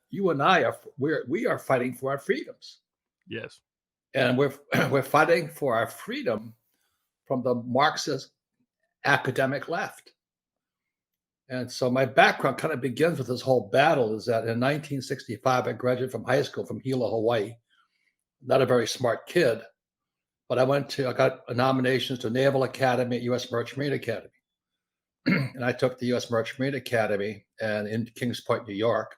you and I we are fighting for our freedoms, Yes. and we're we're fighting for our freedom from the Marxist academic left. And so my background kind of begins with this whole battle. Is that in 1965 I graduated from high school from Hilo, Hawaii. Not a very smart kid, but I got nominations to Naval Academy, U.S. Merchant Marine Academy, and I took the U.S. Merchant Marine Academy and in Kings Point, New York.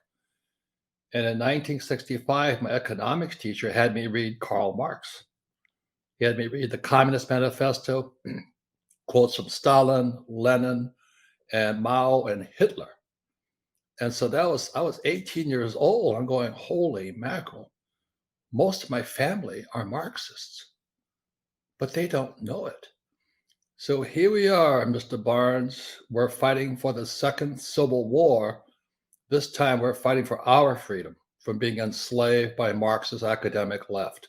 And in 1965, my economics teacher had me read Karl Marx. He had me read the Communist Manifesto, quotes from Stalin, Lenin, and Mao and Hitler. And so I was 18 years old. I'm going, holy mackerel. Most of my family are Marxists, but they don't know it. So here we are, Mr. Barnes. We're fighting for the second Civil War. This time we're fighting for our freedom from being enslaved by Marxist academic left.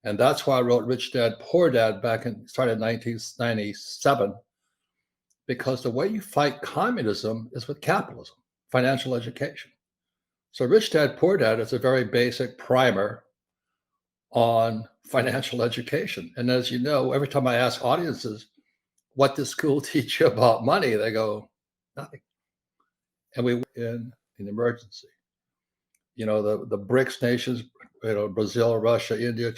And that's why I wrote Rich Dad, Poor Dad started in 1997, because the way you fight communism is with capitalism, financial education. So Rich Dad, Poor Dad is a very basic primer on financial education. And as you know, every time I ask audiences, what does school teach you about money? They go, nothing. And we were in an emergency. You know, the BRICS nations, you know, Brazil, Russia, India,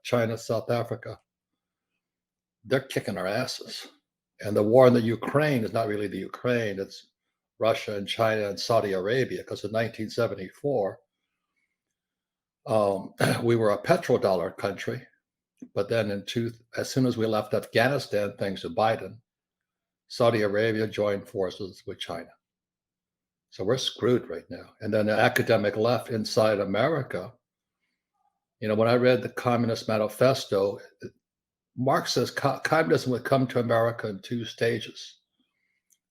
China, South Africa, they're kicking our asses. And the war in the Ukraine is not really the Ukraine, it's Russia and China and Saudi Arabia, because in 1974, we were a petrodollar country. But then as soon as we left Afghanistan, thanks to Biden, Saudi Arabia joined forces with China. So we're screwed right now. And then the academic left inside America, you know, when I read the Communist Manifesto, Marx says communism would come to America in two stages.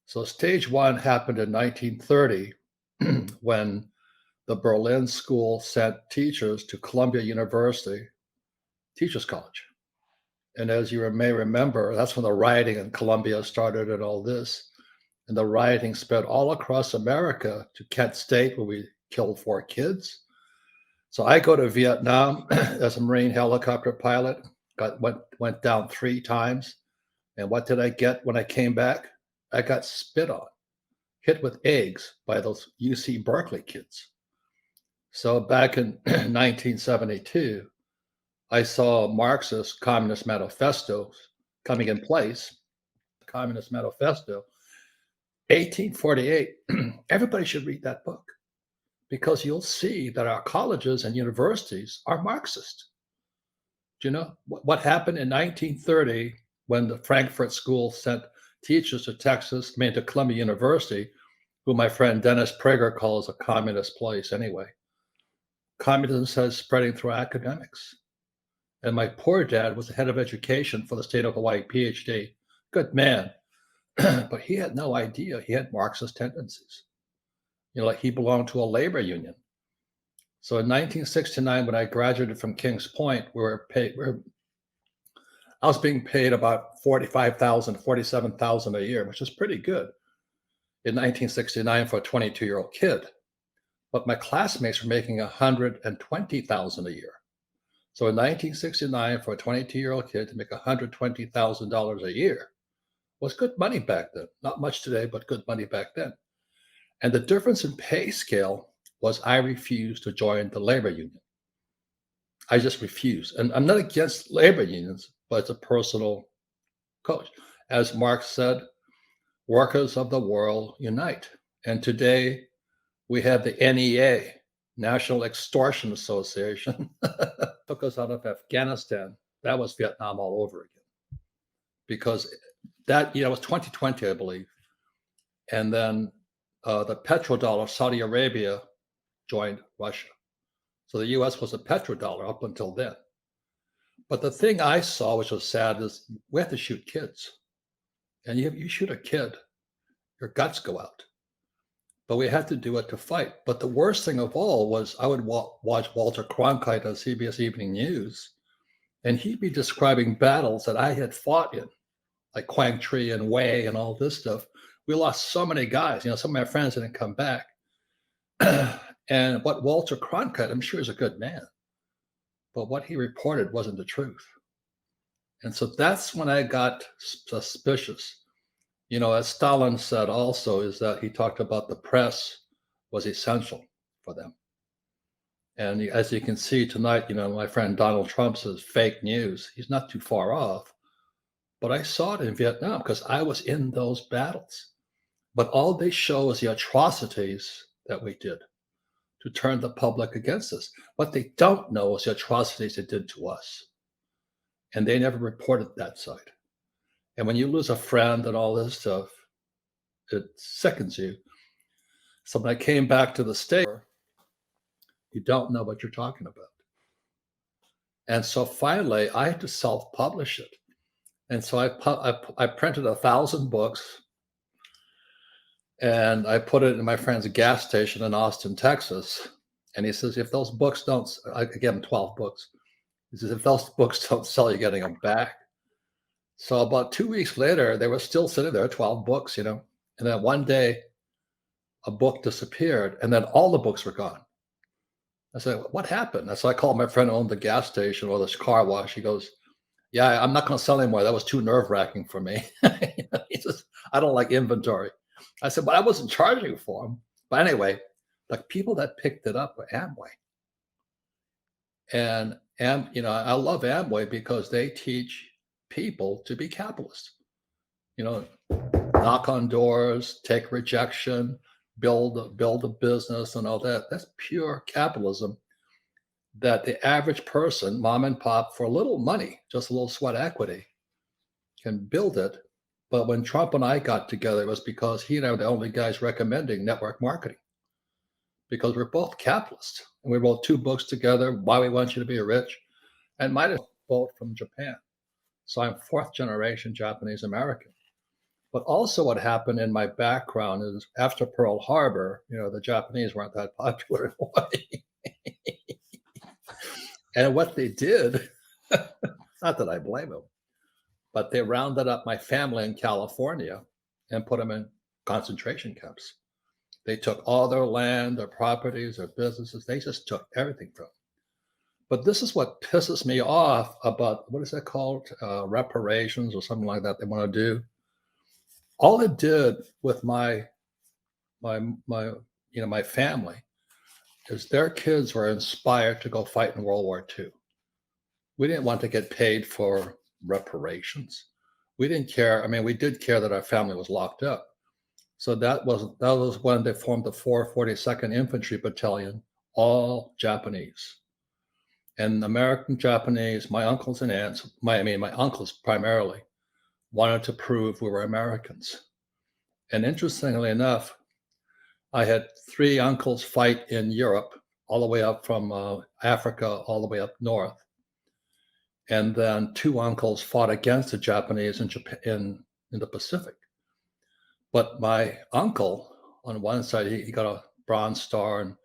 So stage one happened in 1930 when the Berlin School sent teachers to Columbia University Teachers College. And as you may remember, that's when the rioting in Columbia started and all this. And the rioting spread all across America to Kent State, where we killed 4 kids. So I go to Vietnam as a Marine helicopter pilot, went down 3 times. And what did I get when I came back? I got spit on, hit with eggs by those UC Berkeley kids. So back in 1972, I saw Marxist Communist manifestos coming in place. Communist Manifesto, 1848. Everybody should read that book, because you'll see that our colleges and universities are Marxist. Do you know what happened in 1930 when the Frankfurt School sent teachers to to Columbia University, who my friend Dennis Prager calls a communist place anyway? Communism says spreading through academics. And my poor dad was the head of education for the state of Hawaii, PhD. Good man. But he had no idea he had Marxist tendencies. You know, like he belonged to a labor union. So in 1969, when I graduated from Kings Point, I was being paid about $45,000, $47,000 a year, which is pretty good in 1969 for a 22-year-old kid. But my classmates were making $120,000 a year. So in 1969, for a 22-year-old kid to make $120,000 a year was good money back then. Not much today, but good money back then. And the difference in pay scale was I refused to join the labor union. I just refused. And I'm not against labor unions, but it's a personal coach. As Marx said, workers of the world unite. And today we have the NEA, National Extortion Association, took us out of Afghanistan. That was Vietnam all over again. Because that, you know, was 2020, I believe. And then the petrodollar, Saudi Arabia joined Russia. So the US was a petrodollar up until then. But the thing I saw, which was sad, is we have to shoot kids. And you shoot a kid, your guts go out. But we had to do it to fight. But the worst thing of all was I would watch Walter Cronkite on CBS Evening News, and he'd be describing battles that I had fought in, like Quang Tri and Wei and all this stuff. We lost so many guys. You know, some of my friends didn't come back. And what Walter Cronkite, I'm sure he's a good man, but what he reported wasn't the truth. And so that's when I got suspicious. As Stalin said also, is that he talked about the press was essential for them. And as you can see tonight, my friend Donald Trump says fake news. He's not too far off. But I saw it in Vietnam because I was in those battles. But all they show is the atrocities that we did to turn the public against us. What they don't know is the atrocities they did to us. And they never reported that side. And when you lose a friend and all this stuff, it sickens you. So when I came back to the States, you don't know what you're talking about. And so finally, I had to self-publish it. And so I printed 1,000 books, and I put it in my friend's gas station in Austin, Texas. And he says, if those books don't, I gave him 12 books. He says, if those books don't sell, you're getting them back. So about 2 weeks later, they were still sitting there, 12 books, And then one day, a book disappeared, and then all the books were gone. I said, what happened? So I called my friend who owned the gas station or this car wash. He goes, yeah, I'm not going to sell anymore. That was too nerve-wracking for me. He says, I don't like inventory. I said, but I wasn't charging for them. But anyway, the people that picked it up were Amway. And I love Amway because they teach people to be capitalists. Knock on doors, take rejection, build a business and all that. That's pure capitalism that the average person, mom and pop, for a little money, just a little sweat equity, can build it. But when Trump and I got together, it was because he and I were the only guys recommending network marketing, because we're both capitalists. And we wrote 2 books together, Why We Want You to Be Rich, and might have both from Japan. So I'm 4th generation Japanese American. But also what happened in my background is after Pearl Harbor, the Japanese weren't that popular in Hawaii. And what they did, not that I blame them, but they rounded up my family in California and put them in concentration camps. They took all their land, their properties, their businesses. They just took everything from them. But this is what pisses me off about, what is that called? Reparations or something like that they want to do. All it did with my family is their kids were inspired to go fight in World War II. We didn't want to get paid for reparations. We didn't care. I mean, we did care that our family was locked up. So that was when they formed the 442nd Infantry Battalion, all Japanese. And American Japanese, my uncles and aunts, my uncles primarily, wanted to prove we were Americans. And interestingly enough, I had 3 uncles fight in Europe, all the way up from Africa, all the way up north. And then 2 uncles fought against the Japanese in Japan, in the Pacific. But my uncle, on one side, he got a Bronze Star, and